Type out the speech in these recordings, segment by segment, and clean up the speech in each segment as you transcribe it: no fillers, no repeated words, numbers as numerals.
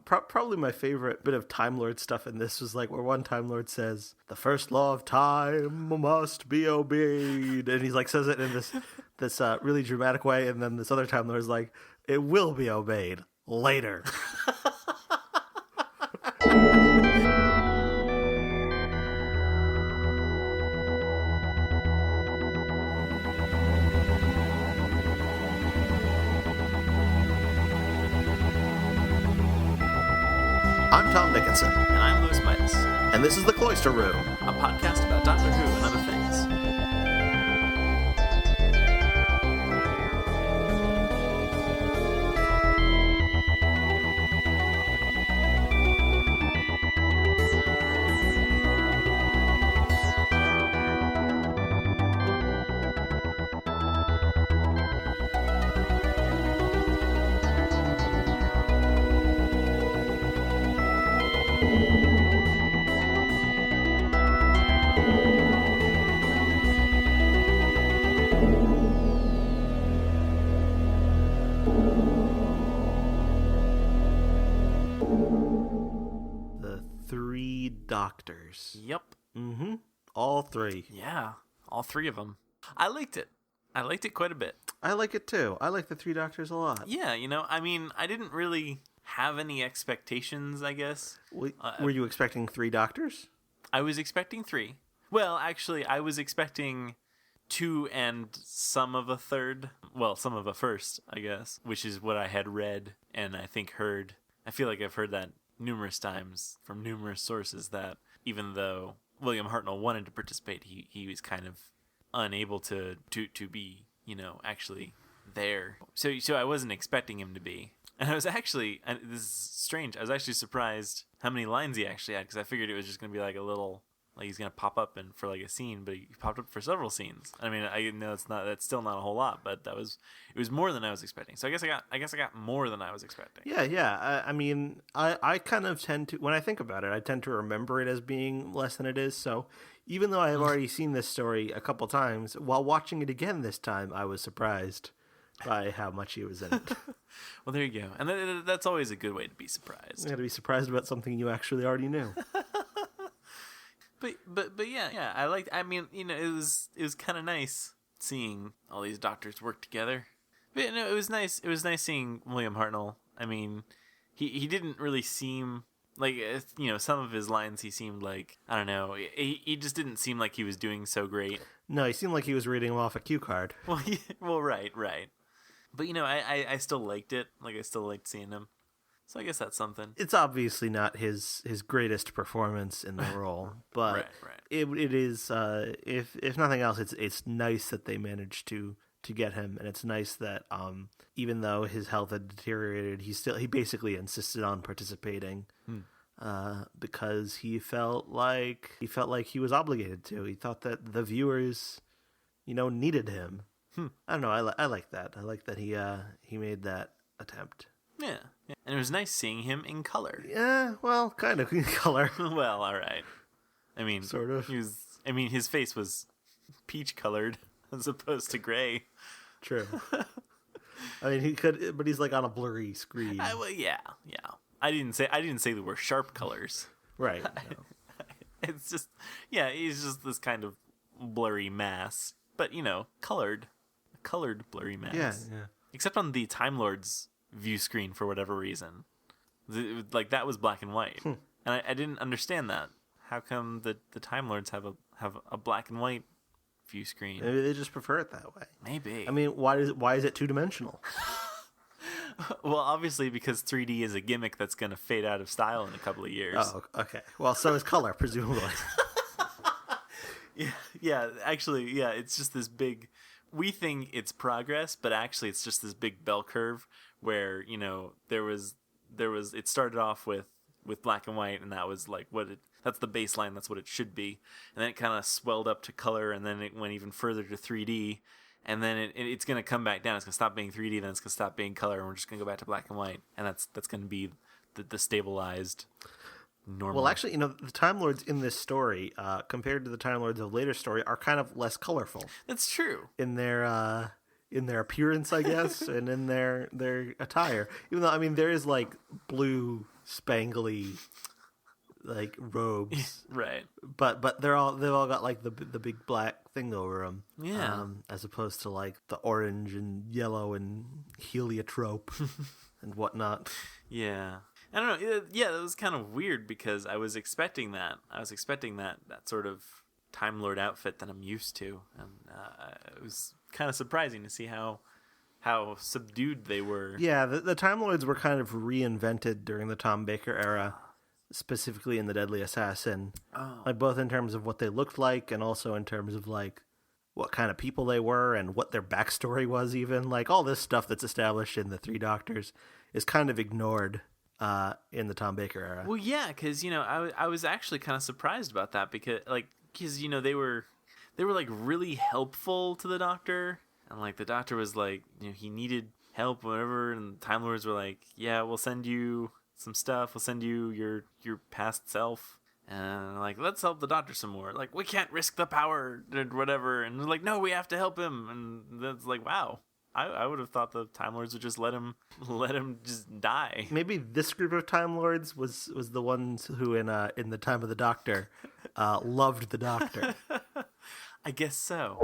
probably my favorite bit of Time Lord stuff in this was like where one Time Lord says, "The first law of time must be obeyed," and he's like says it in this really dramatic way, and then this other Time Lord is like, "It will be obeyed later." I'm Tom Dickinson. And I'm Louis Midas. And this is the Cloister Room, a podcast about Doctor Who and other things. Doctors. Yep. Mm-hmm. All three. Yeah, all three of them. I liked it. I liked it quite a bit. I like it too. I like the three Doctors a lot. Yeah, I mean, I didn't really have any expectations, I guess. Were you expecting three Doctors? I was expecting three. Well, actually, I was expecting two and some of a third. Well, some of a first, I guess, which is what I had read and I think heard. I feel like I've heard that numerous times from numerous sources that even though William Hartnell wanted to participate, he was kind of unable to be, actually there. So I wasn't expecting him to be. And I was actually, and this is strange, I was actually surprised how many lines he actually had, because I figured it was just going to be like a little, like he's going to pop up and for like a scene, but he popped up for several scenes. I mean, I know that's still not a whole lot, but it was more than I was expecting. So I guess I got more than I was expecting. Yeah. I mean, I kind of tend to, when I think about it, I tend to remember it as being less than it is. So even though I have already seen this story a couple times, while watching it again this time, I was surprised by how much he was in it. Well, there you go. And that's always a good way to be surprised. You got to be surprised about something you actually already knew. But yeah, I liked. I mean, it was kind of nice seeing all these doctors work together. But it was nice. It was nice seeing William Hartnell. I mean, he didn't really seem like some of his lines. He seemed like, I don't know. He just didn't seem like he was doing so great. No, he seemed like he was reading them off a cue card. Well, right. But I still liked it. Like I still liked seeing him. So I guess that's something. It's obviously not his greatest performance in the role, but right. It is. If nothing else, it's nice that they managed to get him, and it's nice that even though his health had deteriorated, he basically insisted on participating because he felt like he was obligated to. He thought that the viewers, needed him. I don't know. I like that. I like that he made that attempt. Yeah, and it was nice seeing him in color. Yeah, well, kind of in color. Well, all right. I mean, sort of. His face was peach colored as opposed to gray. True. I mean, he could, but he's like on a blurry screen. Yeah. I didn't say they were sharp colors. Right. No. It's just, he's just this kind of blurry mass, but colored blurry mass. Yeah. Except on the Time Lord's view screen for whatever reason, like that was black and white, and I didn't understand that. How come the Time Lords have a black and white view screen? Maybe they just prefer it that way. Maybe. I mean, why is it 2-dimensional? Well, obviously because 3D is a gimmick that's going to fade out of style in a couple of years. Oh, okay. Well, so is color, presumably. Yeah. Actually, yeah. It's just this big. We think it's progress, but actually, it's just this big bell curve where it started off with black and white, and that was like that's the baseline, that's what it should be, and then it kind of swelled up to color, and then it went even further to 3D, and then it's going to come back down. It's going to stop being 3D, then it's going to stop being color, and we're just going to go back to black and white, and that's going to be the stabilized normal. Well, actually, the Time Lords in this story, compared to the Time Lords of later story, are kind of less colorful. That's true. In their appearance, I guess, and in their attire. Even though, I mean, there is like blue spangly like robes, Right. but they've all got like the big black thing over them, Yeah. as opposed to like the orange and yellow and heliotrope and whatnot. Yeah. I don't know. Yeah, that was kind of weird because I was expecting that. I was expecting that sort of Time Lord outfit that I'm used to, and it was kind of surprising to see how subdued they were. Yeah, the Time Lords were kind of reinvented during the Tom Baker era, specifically in The Deadly Assassin. Oh. Like both in terms of what they looked like and also in terms of like what kind of people they were and what their backstory was even. Like all this stuff that's established in the Three Doctors is kind of ignored in the Tom Baker era. Well, yeah, because I was actually kind of surprised about that because they were like really helpful to the Doctor, and like the Doctor was like he needed help, whatever, and the Time Lords were like, yeah, we'll send you some stuff, we'll send you your past self, and like let's help the Doctor some more. Like we can't risk the power or whatever, and they're like, no, we have to help him, and that's like, wow. I would have thought the Time Lords would just let him just die. Maybe this group of Time Lords was the ones who in the time of the Doctor loved the Doctor. I guess so.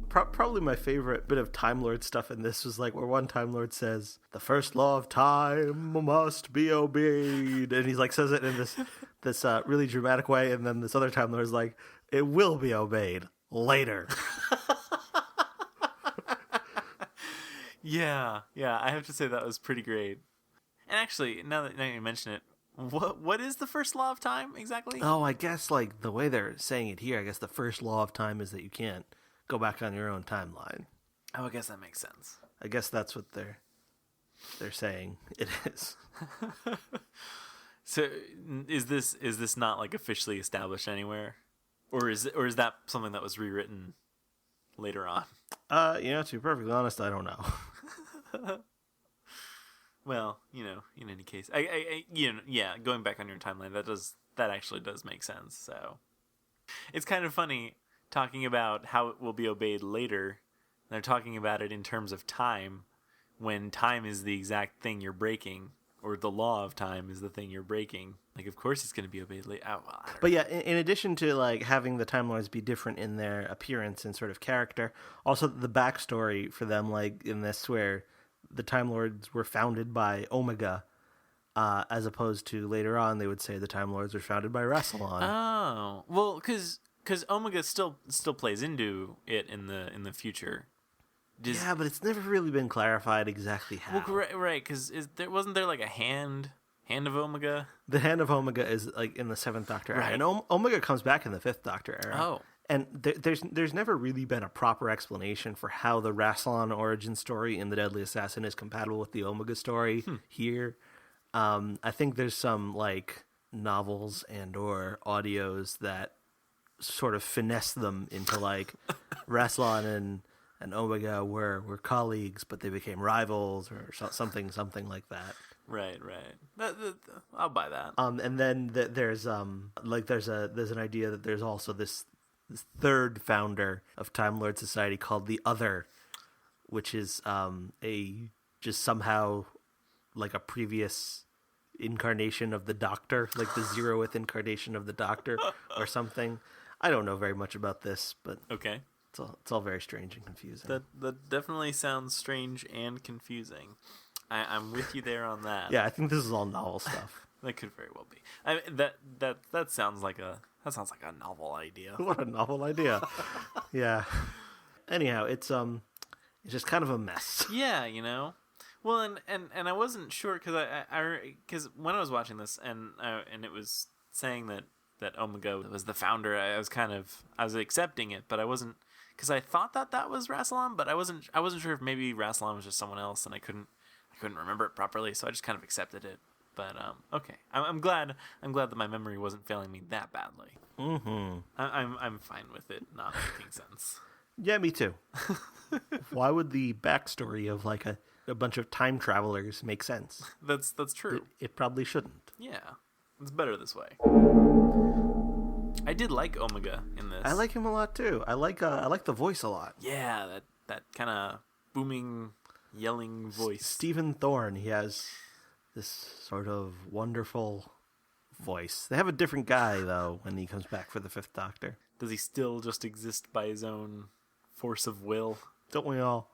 Probably my favorite bit of Time Lord stuff in this was like where one Time Lord says, "The first law of time must be obeyed," and he's like says it in this really dramatic way, and then this other Time Lord is like, "It will be obeyed later." Yeah, I have to say that was pretty great. And actually, now that you mention it, what is the first law of time exactly? Oh, I guess like the way they're saying it here, I guess the first law of time is that you can't go back on your own timeline. Oh, I guess that makes sense. I guess that's what they're saying it is. So is this not like officially established anywhere? Or is that something that was rewritten later on? To be perfectly honest, I don't know. Well, in any case, going back on your timeline, that actually does make sense. So it's kind of funny talking about how it will be obeyed later. They're talking about it in terms of time, when time is the exact thing you're breaking, or the law of time is the thing you're breaking. Like, of course it's going to be obeyed later. Oh, well, but yeah, in addition to like having the Time Lords be different in their appearance and sort of character, also the backstory for them, like in this, where the Time Lords were founded by Omega, as opposed to later on they would say the Time Lords were founded by Rassilon. Oh, well, because Omega still plays into it in the future. Yeah, but it's never really been clarified exactly how. Well, right, because wasn't there like a hand of Omega? The hand of Omega is like in the Seventh Doctor era, and Omega comes back in the Fifth Doctor era. Oh, and there's never really been a proper explanation for how the Rassilon origin story in The Deadly Assassin is compatible with the Omega story here. I think there's some like novels and or audios that sort of finesse them into like Rassilon and Omega were colleagues, but they became rivals or something like that. Right. I'll buy that. And then there's an idea that there's also this third founder of Time Lord Society called the Other, which is just somehow like a previous incarnation of the Doctor, like the 0th incarnation of the Doctor or something. I don't know very much about this, but okay. It's all very strange and confusing. That definitely sounds strange and confusing. I'm with you there on that. Yeah, I think this is all novel stuff. That could very well be. I mean, that sounds like a novel idea. What a novel idea. Yeah. Anyhow, it's just kind of a mess. Yeah, Well, and I wasn't sure because when I was watching this and it was saying that Omega was the founder, I was accepting it, but I wasn't, because I thought that was Rassilon, but I wasn't sure if maybe Rassilon was just someone else, and I couldn't remember it properly, so I just kind of accepted it. But okay, I'm glad that my memory wasn't failing me that badly. Mm-hmm. I'm fine with it not making sense. Yeah, me too. Why would the backstory of like a bunch of time travelers make sense? That's true. It probably shouldn't. Yeah, it's better this way. I did like Omega in this. I like him a lot too. I like the voice a lot. Yeah, that kind of booming, yelling voice. Stephen Thorne. He has this sort of wonderful voice. They have a different guy, though, when he comes back for the Fifth Doctor. Does he still just exist by his own force of will? Don't we all?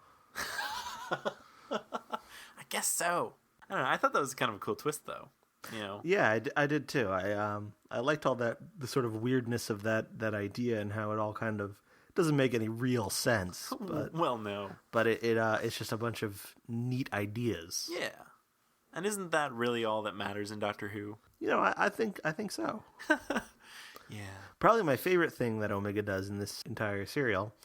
I guess so. I don't know. I thought that was kind of a cool twist, though. You know? Yeah, I did too. I liked all that, the sort of weirdness of that idea and how it all kind of doesn't make any real sense. But well, no. But it's just a bunch of neat ideas. Yeah. And isn't that really all that matters in Doctor Who? You know, I think so. Yeah. Probably my favorite thing that Omega does in this entire serial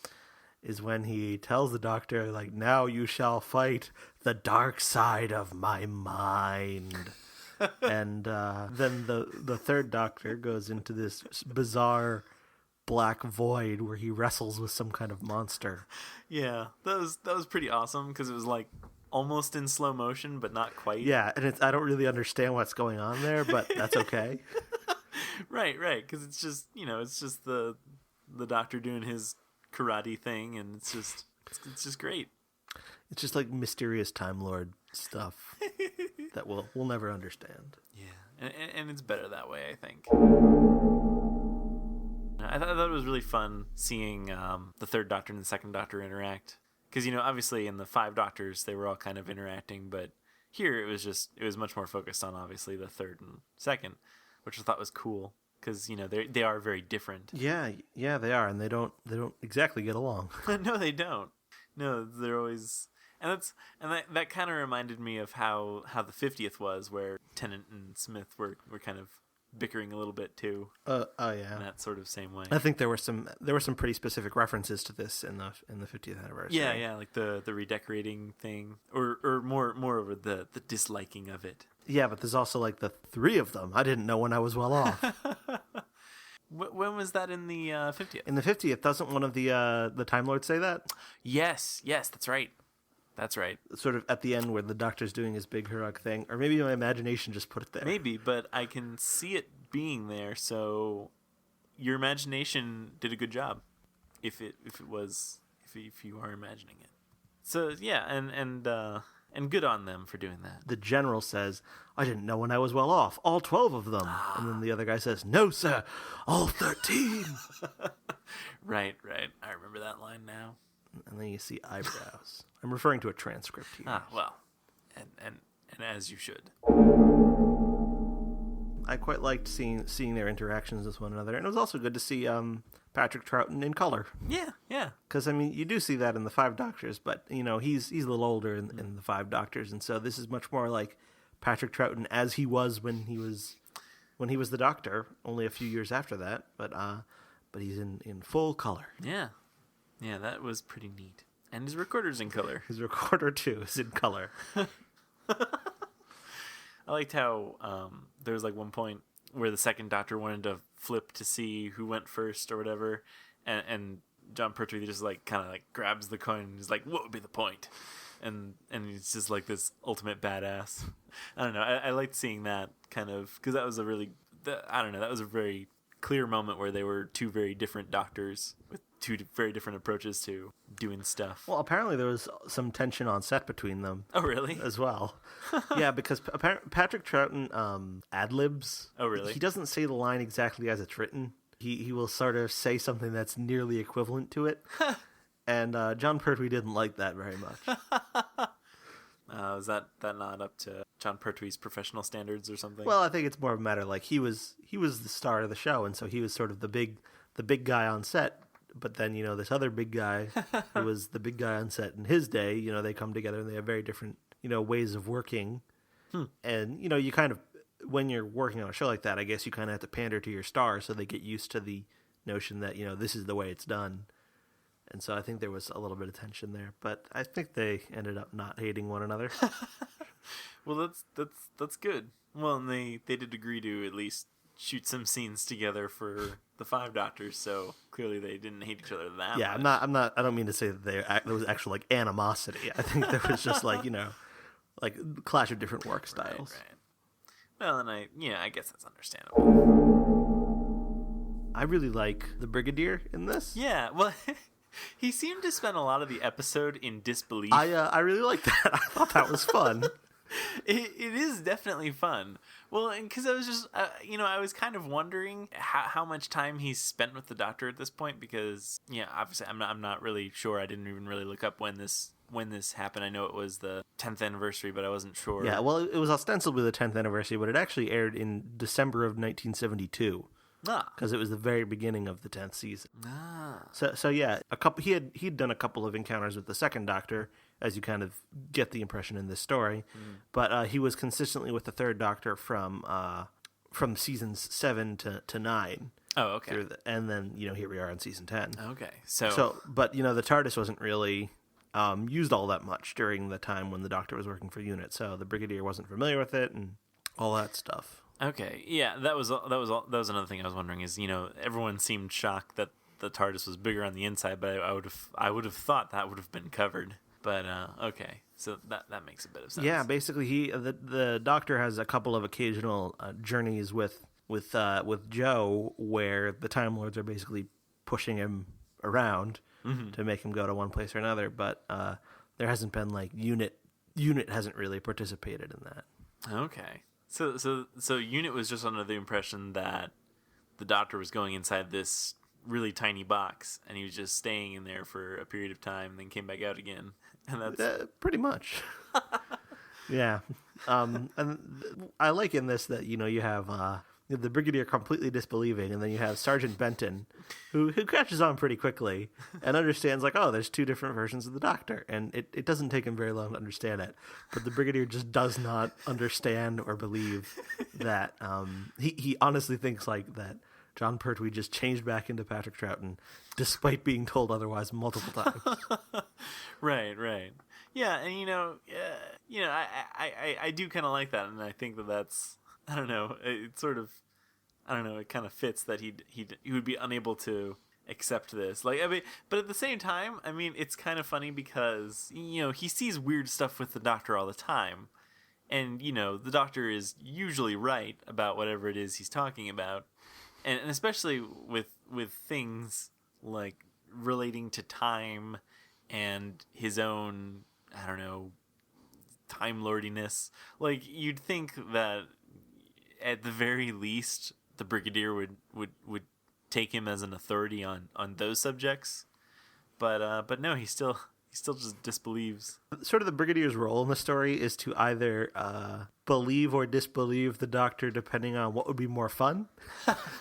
is when he tells the Doctor, like, now you shall fight the dark side of my mind. And then the third Doctor goes into this bizarre black void where he wrestles with some kind of monster. Yeah, that was pretty awesome because it was like almost in slow motion, but not quite. Yeah, and I don't really understand what's going on there, but that's okay. Right, because it's just the Doctor doing his karate thing, and it's just great. It's just like mysterious Time Lord stuff that we'll never understand. Yeah, and it's better that way, I think. I thought it was really fun seeing the third Doctor and the second Doctor interact. Because, obviously in the five Doctors, they were all kind of interacting, but here it was much more focused on, obviously, the third and second, which I thought was cool. Because, they are very different. Yeah, they are, and they don't exactly get along. No, they don't. No, they're always... And that kind of reminded me of how the 50th was, where Tennant and Smith were kind of bickering a little bit too. Oh yeah. In that sort of same way. I think there were some pretty specific references to this in the 50th anniversary. Yeah, like the redecorating thing, or more over the disliking of it. Yeah, but there's also like the three of them. I didn't know when I was well off. When was that in the 50th? In the 50th, doesn't one of the Time Lords say that? Yes, that's right. That's right. Sort of at the end where the Doctor's doing his big heroic thing. Or maybe my imagination just put it there. Maybe, but I can see it being there, so your imagination did a good job. If you are imagining it. So yeah, and good on them for doing that. The General says, I didn't know when I was well off. All 12 of them. And then the other guy says, no, sir, all 13. Right. I remember that line now. And then you see eyebrows. I'm referring to a transcript here. Well, and as you should. I quite liked seeing their interactions with one another, and it was also good to see Patrick Troughton in color. Yeah. Because you do see that in the Five Doctors, but he's a little older in the Five Doctors, and so this is much more like Patrick Troughton as he was when he was the Doctor, only a few years after that. But he's in full color. Yeah, that was pretty neat. And his recorder's in color. His recorder, too, is in color. I liked how there was like one point where the second Doctor wanted to flip to see who went first or whatever, and John Pertwee just like kind of like grabs the coin and is like, what would be the point? And he's just like this ultimate badass. I don't know. I liked seeing that kind of, because that was that was a very clear moment where they were two very different Doctors with two very different approaches to doing stuff. Well, apparently there was some tension on set between them. Oh, really? As well. Yeah, because Patrick Troughton ad-libs. Oh, really? He doesn't say the line exactly as it's written. He will sort of say something that's nearly equivalent to it. And John Pertwee didn't like that very much. Is that not up to John Pertwee's professional standards or something? Well, I think it's more of a matter like he was the star of the show, and so he was sort of the big guy on set. But then, this other big guy who was the big guy on set in his day, they come together and they have very different, ways of working. And, you kind of, when you're working on a show like that, I guess you kind of have to pander to your star so they get used to the notion that, this is the way it's done. And so I think there was a little bit of tension there. But I think they ended up not hating one another. Well, that's good. Well, and they did agree to at least shoot some scenes together for the Five Doctors, so clearly they didn't hate each other that much. I don't mean to say that there was actual like animosity. I think there was just like like clash of different work styles. Right. Well, and I guess that's understandable. I really like the Brigadier in this. Yeah, well, he seemed to spend a lot of the episode in disbelief. I really like that. I thought that was fun. It is definitely fun. Well, because I was just, I was kind of wondering how much time he's spent with the Doctor at this point, because, obviously I'm not really sure. I didn't even really look up when this happened. I know it was the 10th anniversary, but I wasn't sure. Yeah, well, it was ostensibly the 10th anniversary, but it actually aired in December of 1972. Because it was the very beginning of the 10th season. So yeah, he'd done a couple of encounters with the second Doctor, as you kind of get the impression in this story, but he was consistently with the third Doctor from seasons 7 to 9. Oh, okay. And then here we are on season 10. Okay, but the TARDIS wasn't really used all that much during the time when the Doctor was working for UNIT, so the Brigadier wasn't familiar with it and all that stuff. Okay, yeah, that was another thing I was wondering is, everyone seemed shocked that the TARDIS was bigger on the inside, but I would have thought that would have been covered. But okay, so that makes a bit of sense. Yeah, basically the Doctor has a couple of occasional journeys with Joe where the Time Lords are basically pushing him around to make him go to one place or another, but there hasn't been UNIT hasn't really participated in that. Okay. So UNIT was just under the impression that the Doctor was going inside this really tiny box, and he was just staying in there for a period of time, and then came back out again, and that's pretty much. Yeah, and I like in this that you have the Brigadier completely disbelieving, and then you have Sergeant Benton, who catches on pretty quickly and understands there's two different versions of the Doctor, and it doesn't take him very long to understand it. But the Brigadier just does not understand or believe that. He honestly thinks that John Pertwee just changed back into Patrick Troughton, despite being told otherwise multiple times. Right. Yeah, and I do kind of like that, and I think that's. I don't know. It sort of, I don't know. It kind of fits that he would be unable to accept this. But at the same time, it's kind of funny because he sees weird stuff with the Doctor all the time, and the Doctor is usually right about whatever it is he's talking about, and especially with things like relating to time and his own, I don't know, Time Lordiness. You'd think that, at the very least, the Brigadier would take him as an authority on those subjects, but no, he still just disbelieves. Sort of the Brigadier's role in the story is to either believe or disbelieve the Doctor, depending on what would be more fun.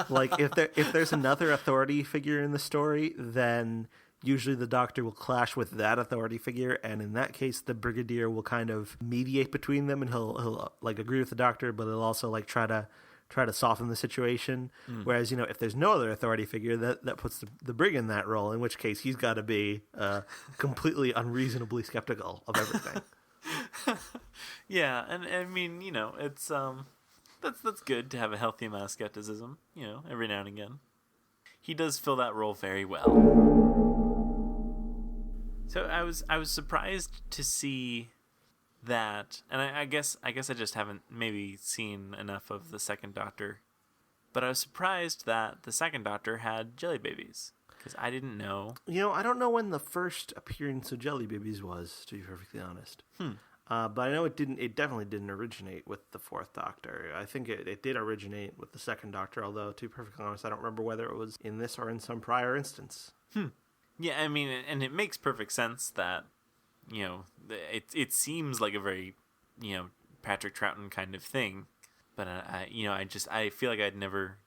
If there's another authority figure in the story, then usually the Doctor will clash with that authority figure, and in that case, the Brigadier will kind of mediate between them, and he'll agree with the Doctor, but he'll also try to soften the situation. Whereas if there's no other authority figure, that puts the Brig in that role, in which case he's got to be completely unreasonably skeptical of everything. Yeah, and it's that's good to have a healthy amount of skepticism. Every now and again, he does fill that role very well. So I was surprised to see that, and I guess I just haven't maybe seen enough of the second Doctor, but I was surprised that the second Doctor had jelly babies, because I didn't know. I don't know when the first appearance of jelly babies was, to be perfectly honest. But I know it definitely didn't originate with the fourth Doctor. I think it did originate with the second Doctor, although, to be perfectly honest, I don't remember whether it was in this or in some prior instance. Yeah, and it makes perfect sense that, it seems like a very, Patrick Troughton kind of thing, but I feel like I'd never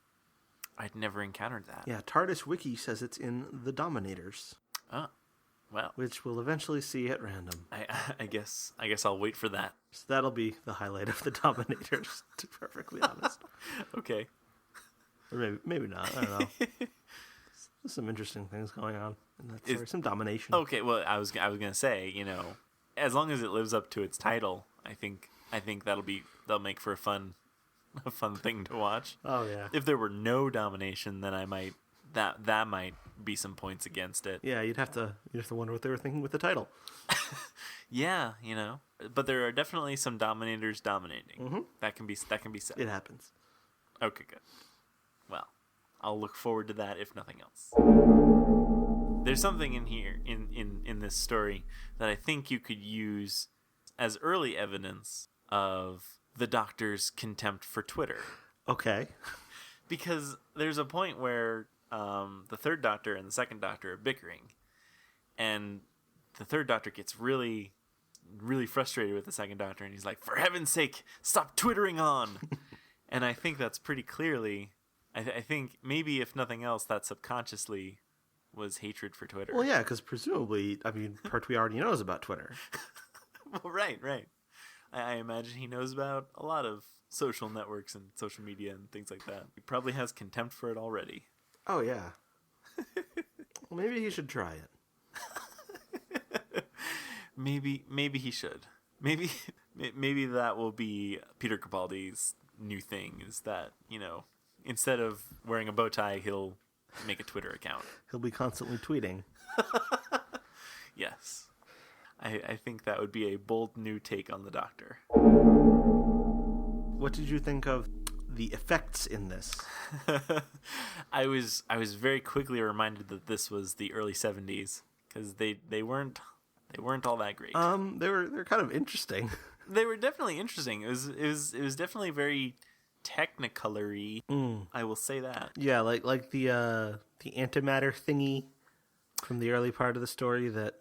encountered that. Yeah, TARDIS Wiki says it's in The Dominators. Oh, well, which we'll eventually see at random. I guess I'll wait for that. So that'll be the highlight of The Dominators, to be perfectly honest. Okay, or maybe not. I don't know. There's some interesting things going on in that story. Some domination. Okay, well, I was gonna say, as long as it lives up to its title, I think that'll make for a fun thing to watch. Oh yeah. If there were no domination, then that might be some points against it. Yeah, you'd have to wonder what they were thinking with the title. Yeah, but there are definitely some dominators dominating. Mm-hmm. That can be said. It happens. Okay, good. Well, I'll look forward to that if nothing else. There's something in here in this story that I think you could use as early evidence of the Doctor's contempt for Twitter. Okay. Because there's a point where the third Doctor and the second Doctor are bickering, and the third Doctor gets really, really frustrated with the second Doctor, and he's like, "For heaven's sake, stop twittering on!" And I think that's pretty clearly, I think maybe if nothing else, that subconsciously was hatred for Twitter. Well, yeah, because presumably, I mean, Pertwee already knows about Twitter. Well, right. I imagine he knows about a lot of social networks and social media and things like that. He probably has contempt for it already. Oh, yeah. Well, maybe he should try it. Maybe he should. Maybe that will be Peter Capaldi's new thing, is that, instead of wearing a bow tie, he'll make a Twitter account. He'll be constantly tweeting. Yes. I think that would be a bold new take on the Doctor. What did you think of the effects in this? I was very quickly reminded that this was the early 70s, because they weren't all that great. They're kind of interesting. They were definitely interesting. It was definitely very Technicolor-y. I will say that. Yeah, like the antimatter thingy from the early part of the story that,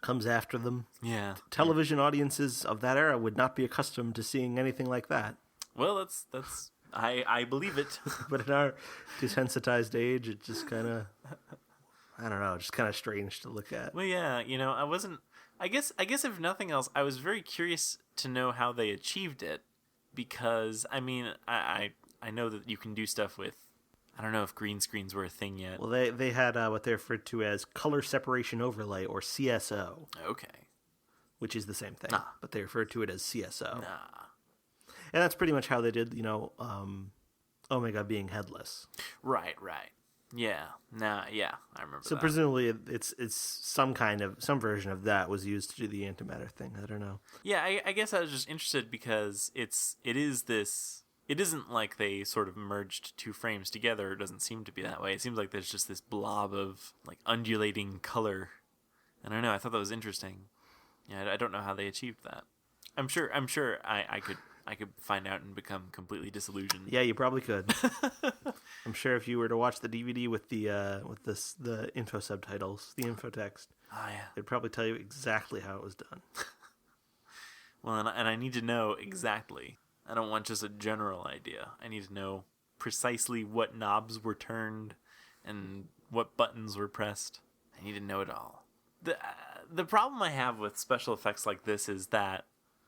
comes after them. Yeah. Television audiences of that era would not be accustomed to seeing anything like that. Well, that's I believe it. But in our desensitized age, it just kind of, I don't know, just kind of strange to look at. Well, yeah, I guess if nothing else, I was very curious to know how they achieved it, because I mean, I know that you can do stuff with, I don't know if green screens were a thing yet. Well, they had what they referred to as color separation overlay, or CSO. Okay. Which is the same thing, Nah. but they referred to it as CSO. Nah. And that's pretty much how they did, Omega being headless. Right. Yeah. Yeah, I remember So that. presumably it's some version of that was used to do the antimatter thing. I don't know. Yeah, I guess I was just interested because it isn't like they sort of merged two frames together. It doesn't seem to be that way. It seems like there's just this blob of like undulating color. I don't know. I thought that was interesting. Yeah, I don't know how they achieved that. I'm sure I could find out and become completely disillusioned. Yeah, you probably could. I'm sure if you were to watch the DVD with the info subtitles, the info text, Oh yeah. it'd probably tell you exactly how it was done. Well, and I need to know exactly. I don't want just a general idea. I need to know precisely what knobs were turned and what buttons were pressed. I need to know it all. The problem I have with special effects like this is that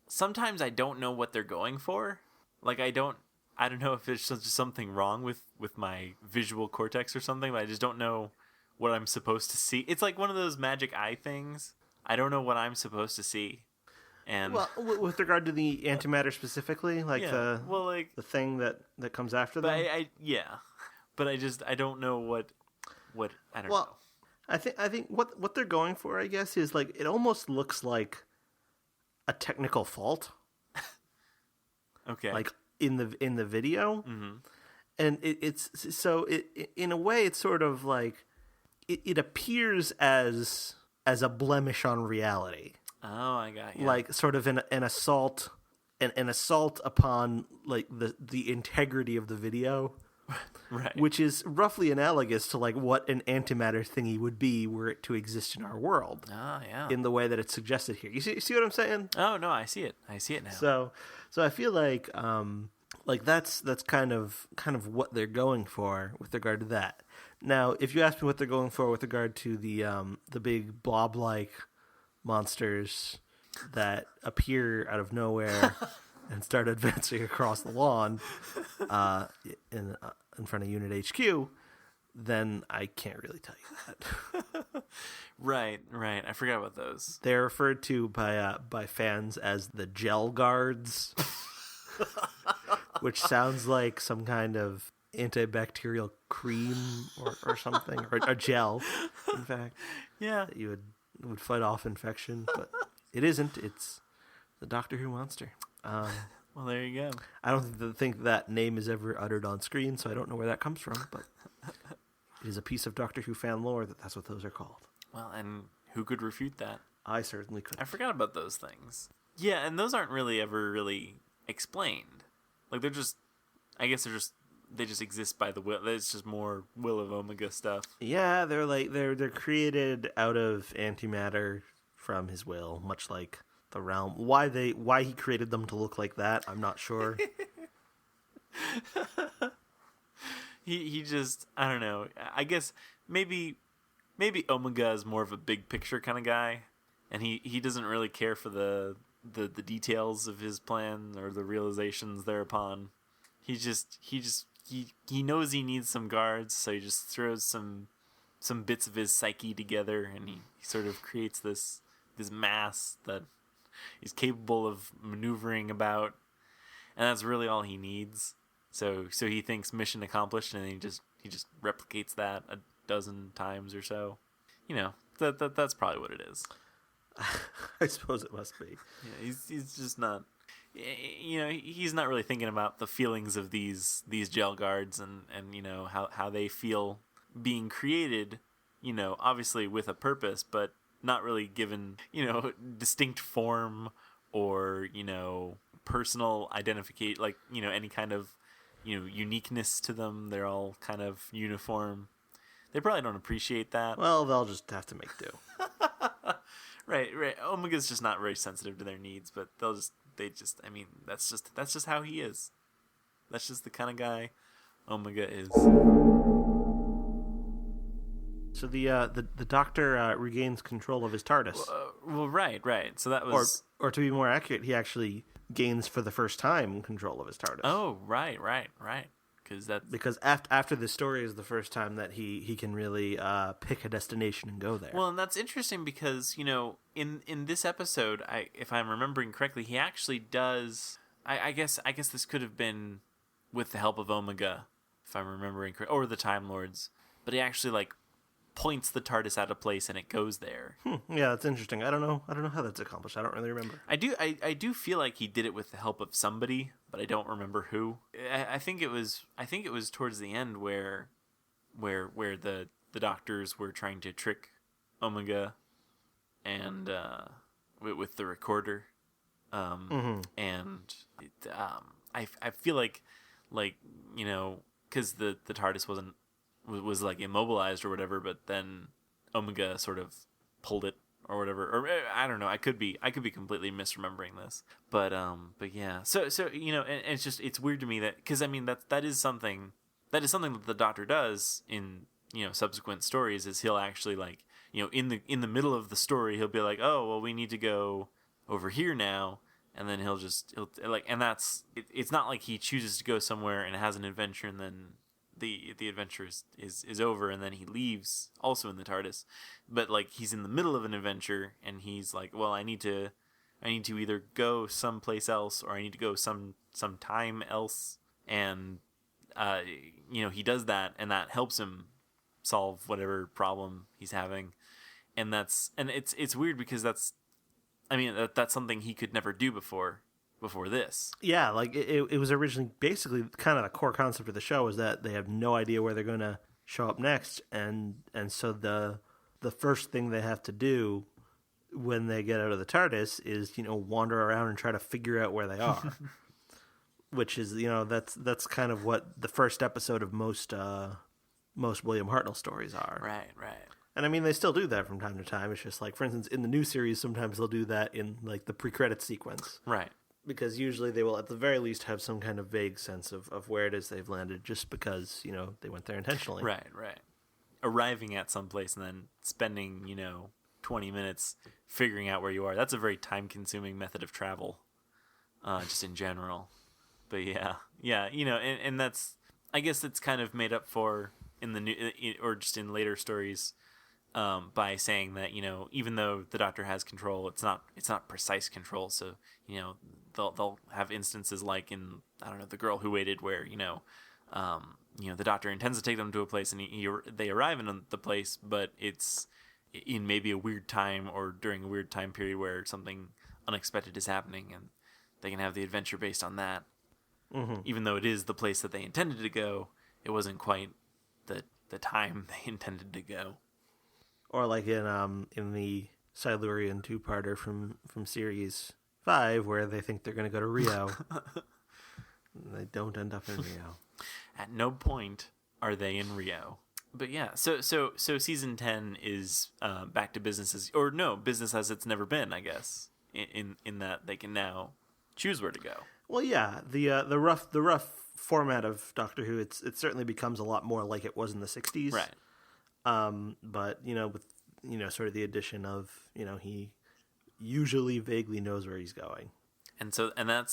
sometimes I don't know what they're going for. Like I don't know if it's just something wrong with my visual cortex or something, but I just don't know what I'm supposed to see. It's like one of those magic eye things. I don't know what I'm supposed to see. And Well, with regard to the antimatter specifically, the thing that comes after but them. but I don't know what I don't know. Well, I think what they're going for, I guess, is like it almost looks like a technical fault. Okay. Like in the video, and it's in a way it's sort of like it appears as a blemish on reality. Oh, I got you. Like sort of an assault upon like the integrity of the video. Right. Which is roughly analogous to like what an antimatter thingy would be were it to exist in our world. Oh, yeah. In the way that it's suggested here. You see what I'm saying? Oh, no, I see it. I see it now. So I feel like that's kind of what they're going for with regard to that. Now, if you ask me what they're going for with regard to the big blob-like monsters that appear out of nowhere and start advancing across the lawn in front of Unit HQ, then I can't really tell you that. Right. I forgot about those. They're referred to by fans as the gel guards, which sounds like some kind of antibacterial cream or something, or a gel, in fact. Yeah. That you would fight off infection, but it isn't. It's the Doctor Who monster. Well, there you go. I don't think that name is ever uttered on screen, so I don't know where that comes from, but it is a piece of Doctor Who fan lore that's what those are called. Well, and who could refute that? I certainly could. I forgot about those things. Yeah, and those aren't really ever really explained. Like they're just, I guess they just exist by the will. It's just more Will of Omega stuff. Yeah, they're created out of antimatter from his will, much like the realm. Why he created them to look like that, I'm not sure. He just, I don't know. I guess maybe Omega is more of a big picture kind of guy, and he doesn't really care for the details of his plan or the realizations thereupon. He knows he needs some guards, so he just throws some bits of his psyche together, and he sort of creates this mass that he's capable of maneuvering about, and that's really all he needs. So he thinks mission accomplished, and he just replicates that a dozen times or so. You know, that's probably what it is. I suppose it must be. Yeah, he's just not. You know, he's not really thinking about the feelings of these jail guards and you know how they feel being created. You know, obviously with a purpose, but not really given distinct form or personal identification, like any kind of uniqueness to them. They're all kind of uniform. They probably don't appreciate that. Well, they'll just have to make do. Right. Omega's just not very sensitive to their needs, but I mean, that's just how he is. That's just the kind of guy Omega is. So the Doctor regains control of his TARDIS. Well, right. So that was, or to be more accurate, he actually gains for the first time control of his TARDIS. Oh, right. Because after this story is the first time that he can really pick a destination and go there. Well, and that's interesting because in this episode, if I'm remembering correctly, he actually does. I guess this could have been with the help of Omega, if I'm remembering correctly, or the Time Lords. But he actually points the TARDIS out of place and it goes there. Yeah, that's interesting. I don't know how that's accomplished. I don't really remember. I do feel like he did it with the help of somebody, but I don't remember who. I think it was towards the end where the Doctors were trying to trick Omega and with the recorder. And I feel like because the TARDIS was immobilized or whatever, but then Omega sort of pulled it or whatever, or I don't know. I could be completely misremembering this, but yeah. So and it's weird to me that, because I mean that is something that the Doctor does in subsequent stories, is he'll actually in the middle of the story he'll be like, oh well, we need to go over here now. And then he'll and that's it's not like he chooses to go somewhere and has an adventure and then the adventure is over and then he leaves also in the TARDIS, but he's in the middle of an adventure and he's like, well, I need to either go someplace else or I need to go some time else, and he does that and that helps him solve whatever problem he's having, and it's weird because that's something he could never do before this. Yeah, it was originally basically kind of the core concept of the show is that they have no idea where they're going to show up next, and so the first thing they have to do when they get out of the TARDIS is wander around and try to figure out where they are, which is that's kind of what the first episode of most William Hartnell stories are. Right. And I mean, they still do that from time to time. It's just for instance, in the new series, sometimes they'll do that in the pre-credit sequence. Right. Because usually they will, at the very least, have some kind of vague sense of where it is they've landed, just because, they went there intentionally. Right. Arriving at some place and then spending, 20 minutes figuring out where you are. That's a very time-consuming method of travel, just in general. But yeah, and that's, I guess it's kind of made up for in the new, or just in later stories, by saying that even though the Doctor has control, it's not precise control. So they'll have instances like in, I don't know, The Girl Who Waited, where the Doctor intends to take them to a place and they arrive in the place, but it's in maybe a weird time or during a weird time period where something unexpected is happening, and they can have the adventure based on that. Mm-hmm. Even though it is the place that they intended to go, it wasn't quite the time they intended to go. Or in the Silurian two-parter from series 5, where they think they're going to go to Rio. And they don't end up in Rio. At no point are they in Rio. But yeah, so season 10 is back to business business as it's never been, I guess. In that they can now choose where to go. Well, yeah, the rough format of Doctor Who, it certainly becomes a lot more like it was in the 60s. Right. But with sort of the addition of he usually vaguely knows where he's going. And that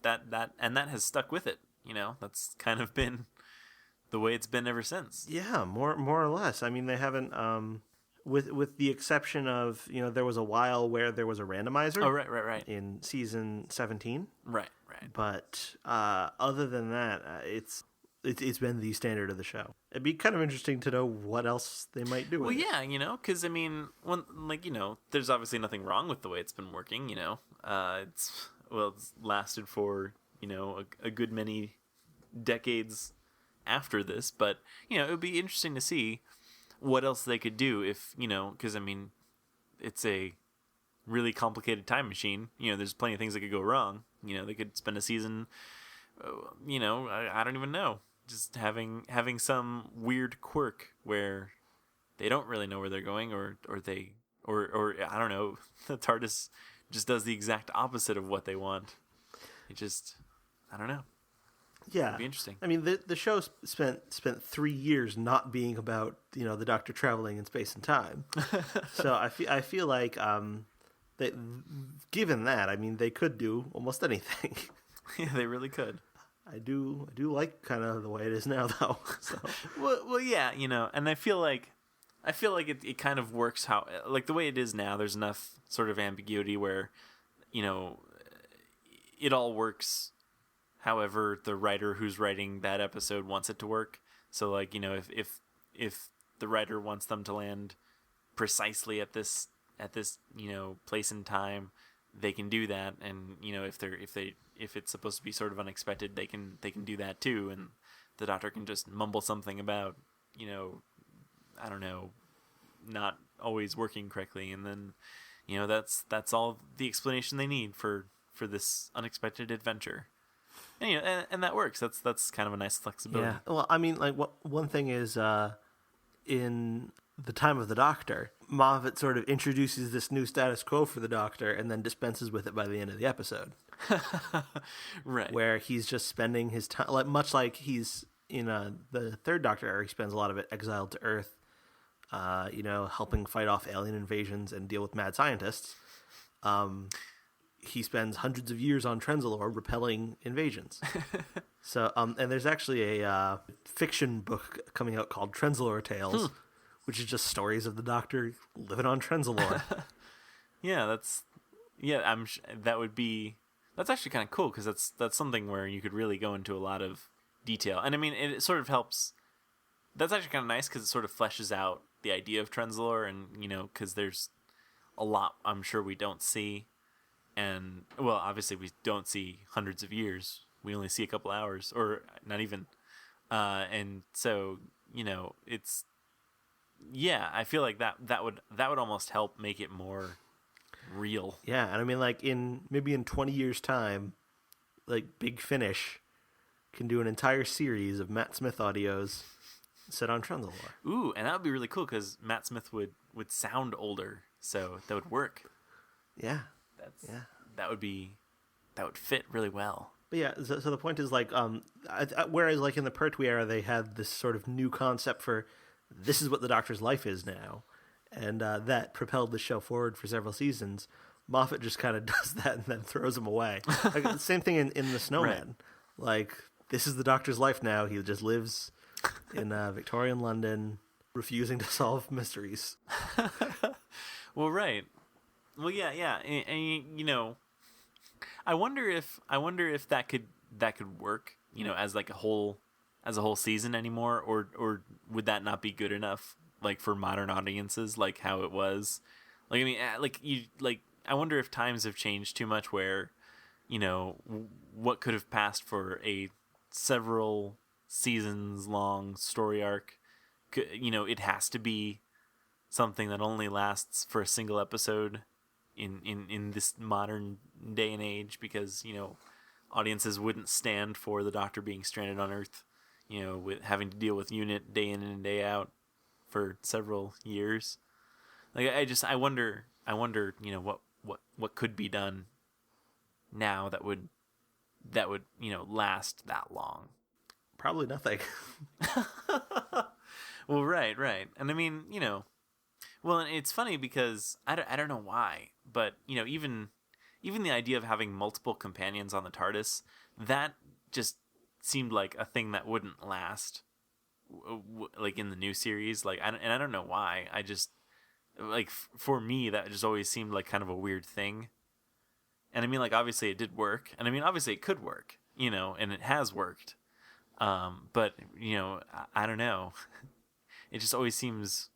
has stuck with it. That's kind of been the way it's been ever since. Yeah, more or less. I mean, they haven't with the exception of there was a while where there was a randomizer. Oh, right. In season 17. Right. But other than that, it's been the standard of the show. It'd be kind of interesting to know what else they might do. Well, yeah, because I mean, there's obviously nothing wrong with the way it's been working. It's lasted for a good many decades after this, but it would be interesting to see what else they could do if because I mean, it's a really complicated time machine. There's plenty of things that could go wrong. They could spend a season. I don't even know. Just having some weird quirk where they don't really know where they're going, or I don't know. The TARDIS just does the exact opposite of what they want. I don't know. Yeah, it'd be interesting. I mean, the show spent 3 years not being about the Doctor traveling in space and time. So I feel like that given that, I mean, they could do almost anything. Yeah, they really could. I do like kind of the way it is now, though. So. well, yeah, and I feel like it kind of works how the way it is now. There's enough sort of ambiguity where, it all works. However, the writer who's writing that episode wants it to work. So, if the writer wants them to land precisely at this place and time, they can do that. And if it's supposed to be sort of unexpected, they can do that too. And the Doctor can just mumble something about I don't know, not always working correctly, and then that's all the explanation they need for this unexpected adventure. And that works. That's kind of a nice flexibility. Yeah. Well, I mean, one thing is in the time of the Doctor, Moffat sort of introduces this new status quo for the Doctor and then dispenses with it by the end of the episode. Right. Where he's just spending his time, much like he's in the third Doctor era, he spends a lot of it exiled to Earth, helping fight off alien invasions and deal with mad scientists. He spends hundreds of years on Trenzalore repelling invasions. So, and there's actually a fiction book coming out called Trenzalore Tales, which is just stories of the Doctor living on Trenzalore. That's actually kind of cool, because that's something where you could really go into a lot of detail. And I mean, it sort of helps. That's actually kind of nice because it sort of fleshes out the idea of Trenzalore, and because there's a lot I'm sure we don't see. And, well, obviously we don't see hundreds of years. We only see a couple hours, or not even. And so, it's... Yeah, I feel like that would almost help make it more real. Yeah, and I mean, maybe in 20 years' time, Big Finish can do an entire series of Matt Smith audios set on Trenzalore. Ooh, and that would be really cool, because Matt Smith would sound older, so that would work. Yeah. That would fit really well. But yeah, so the point is whereas in the Pertwee era they had this sort of new concept for this is what the Doctor's life is now, and that propelled the show forward for several seasons. Moffat just kind of does that and then throws him away. The same thing in The Snowman. Right. This is the Doctor's life now. He just lives in Victorian London, refusing to solve mysteries. Well, right. Well, yeah, and I wonder if that could work, as a whole season anymore, or would that not be good enough, for modern audiences, how it was, I wonder if times have changed too much where, what could have passed for a several seasons long story arc, it has to be something that only lasts for a single episode. in this modern day and age, because audiences wouldn't stand for the Doctor being stranded on Earth, with having to deal with UNIT day in and day out for several years. Like I wonder what could be done now that would last that long. Probably nothing. Well, right. And I mean, well, and it's funny because I don't know why, but, even the idea of having multiple companions on the TARDIS, that just seemed like a thing that wouldn't last, like, in the new series. Like, I don't know why. I just, like, for me, that just always seemed like kind of a weird thing. And I mean, like, obviously it did work. And I mean, obviously it could work, and it has worked. But, I don't know. It just always seems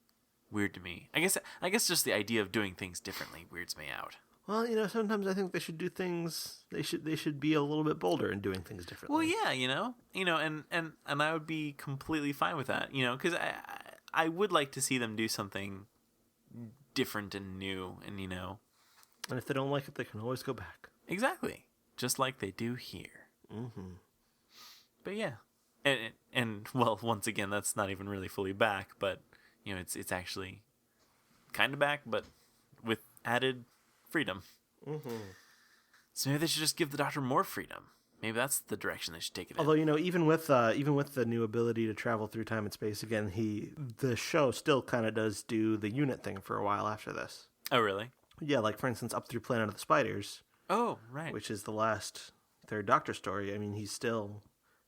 weird to me. I guess just the idea of doing things differently weirds me out. Well, sometimes I think they should do things. They should be a little bit bolder in doing things differently. Well, yeah, and I would be completely fine with that, because I would like to see them do something different and new, and And if they don't like it, they can always go back. Exactly, just like they do here. Mm-hmm. But yeah, and well, once again, that's not even really fully back, but it's actually kind of back, but with added freedom. Mm-hmm. So maybe they should just give the Doctor more freedom. Maybe that's the direction they should take it. Although even with the new ability to travel through time and space again, the show still kind of does do the unit thing for a while after this. Oh, really? Yeah, like for instance, up through Planet of the Spiders. Oh, right. Which is the last Third Doctor story. I mean, he's still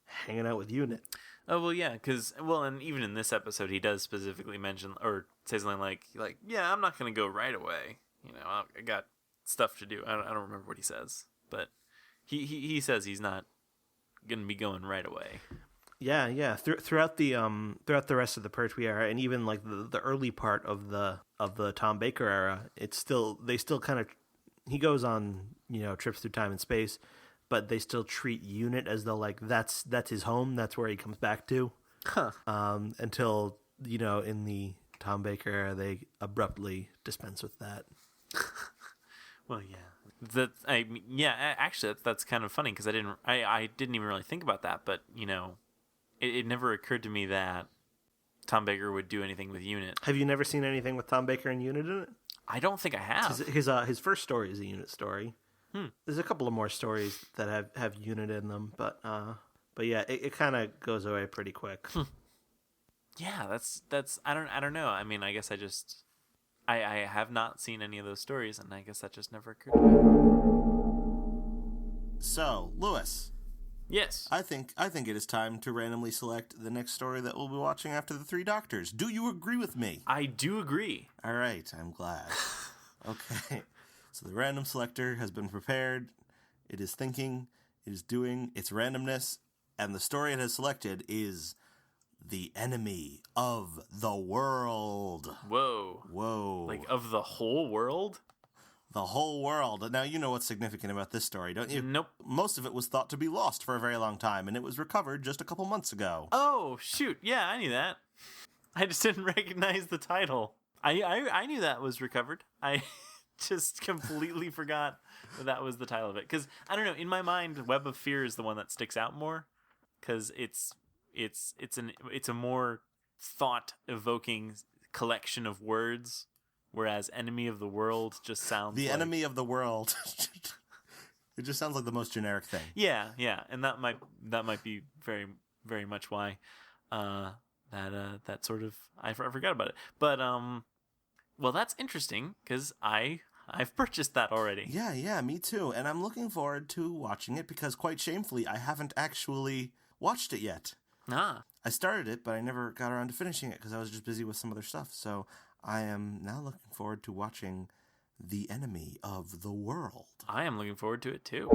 hanging out with UNIT. Oh, well, yeah, and even in this episode, he does specifically mention or say something like, yeah, I'm not going to go right away. I got stuff to do. I don't remember what he says, but he says he's not going to be going right away. Yeah. Throughout the rest of the Pertwee era, and even like the early part of the Tom Baker era, they still kind of, he goes on trips through time and space, but they still treat UNIT as though like that's his home, that's where he comes back to. Huh. Until in the Tom Baker era, they abruptly dispense with that. Well, yeah. Actually, that's kind of funny because I didn't even really think about that, but it never occurred to me that Tom Baker would do anything with UNIT. Have you never seen anything with Tom Baker and UNIT in it? I don't think I have. His first story is a UNIT story. There's a couple of more stories that have UNIT in them, but yeah, it kind of goes away pretty quick. Yeah, that's I don't know. I mean, I guess I have not seen any of those stories, and I guess that just never occurred to me. So, Lewis. Yes. I think it is time to randomly select the next story that we'll be watching after the Three Doctors. Do you agree with me? I do agree. All right, I'm glad. Okay. So the random selector has been prepared. It is thinking. It is doing its randomness. And the story it has selected is The Enemy of the World. Whoa. Like of the whole world? The whole world. Now, you know what's significant about this story, don't you? Nope. Most of it was thought to be lost for a very long time, and it was recovered just a couple months ago. Oh, shoot. Yeah, I knew that. I just didn't recognize the title. I knew that was recovered. I just completely forgot that was the title of it. Because, I don't know, in my mind, Web of Fear is the one that sticks out more. Because it's a more thought-evoking collection of words. Whereas Enemy of the World just sounds The Enemy of the World. It just sounds like the most generic thing. Yeah, and that might be very, very much why that sort of I forgot about it. But well, that's interesting because I've purchased that already. Yeah, me too. And I'm looking forward to watching it because quite shamefully, I haven't actually watched it yet. Ah. I started it, but I never got around to finishing it because I was just busy with some other stuff. So I am now looking forward to watching The Enemy of the World. I am looking forward to it too.